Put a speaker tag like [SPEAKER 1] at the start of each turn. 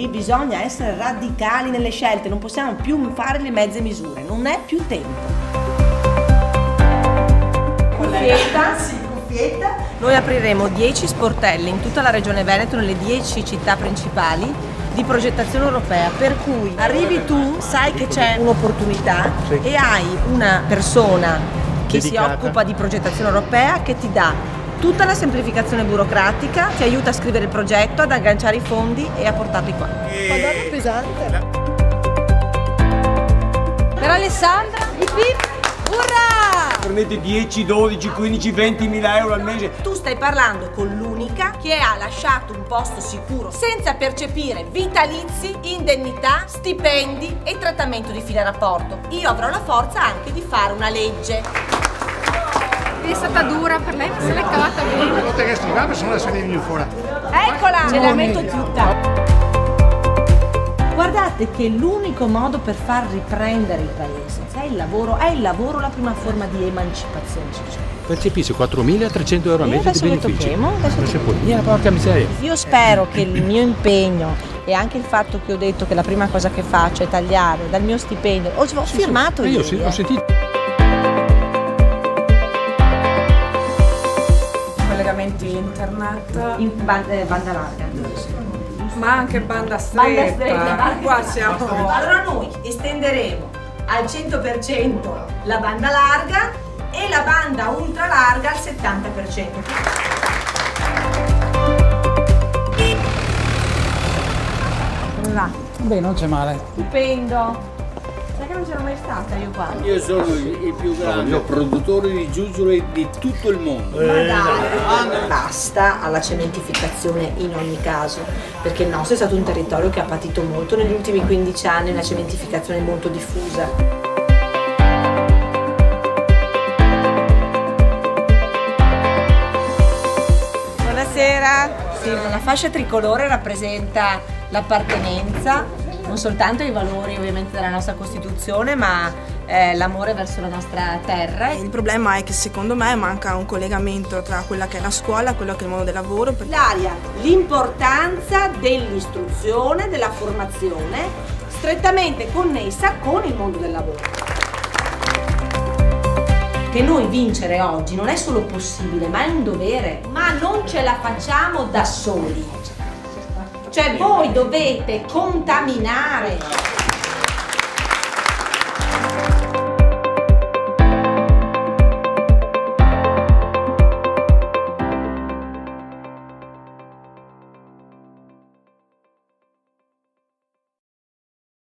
[SPEAKER 1] bisogna essere radicali nelle scelte, non possiamo più fare le mezze misure, non è più tempo. Cuffietta. Noi apriremo 10 sportelli in tutta la regione Veneto, nelle 10 città principali di progettazione europea, per cui arrivi tu, sai che c'è un'opportunità e hai una persona che si occupa di progettazione europea che ti dà tutta la semplificazione burocratica, ti aiuta a scrivere il progetto, ad agganciare i fondi e a portarli qua. Madonna pesante.
[SPEAKER 2] Per Alessandra, i PIP, urrà!
[SPEAKER 3] Prendete 10, 12, 15, 20 mila euro al mese.
[SPEAKER 1] Tu stai parlando con l'unica che ha lasciato un posto sicuro senza percepire vitalizi, indennità, stipendi e trattamento di fine rapporto. Io avrò la forza anche di fare una legge.
[SPEAKER 2] È stata dura per lei, ma se l'è cavata bene.
[SPEAKER 4] La volta che scrivava sono le sedie di fuori.
[SPEAKER 1] Eccola! Ce la metto tutta. Guardate che l'unico modo per far riprendere il paese è il lavoro la prima forma di emancipazione sociale.
[SPEAKER 5] Percepisce 4.300 euro al mese di benefici. Porca miseria.
[SPEAKER 1] Io spero che il mio impegno e anche il fatto che ho detto che la prima cosa che faccio è tagliare dal mio stipendio, ho firmato
[SPEAKER 5] io.
[SPEAKER 1] Ieri,
[SPEAKER 5] Ho sentito.
[SPEAKER 6] Collegamenti internet.
[SPEAKER 1] Banda larga.
[SPEAKER 6] Ma anche banda stretta. Qua siamo.
[SPEAKER 1] Allora noi estenderemo al 100% la banda larga e la banda ultra larga al 70%. Come va?
[SPEAKER 7] Beh, non c'è male.
[SPEAKER 1] Stupendo. Sai che non c'ero mai stata io qua?
[SPEAKER 3] Io sono il più grande produttore di giuggiole di tutto il mondo.
[SPEAKER 1] Ma dai, basta alla cementificazione in ogni caso, perché il nostro è stato un territorio che ha patito molto negli ultimi 15 anni, una cementificazione molto diffusa. Buonasera. Sì, la fascia tricolore rappresenta l'appartenenza non soltanto ai valori ovviamente della nostra Costituzione, ma l'amore verso la nostra terra.
[SPEAKER 8] Il problema è che secondo me manca un collegamento tra quella che è la scuola e quello che è il mondo del lavoro.
[SPEAKER 1] L'aria, l'importanza dell'istruzione, della formazione, strettamente connessa con il mondo del lavoro. Che noi vincere oggi non è solo possibile, ma è un dovere. Ma non ce la facciamo da soli. Cioè voi dovete contaminare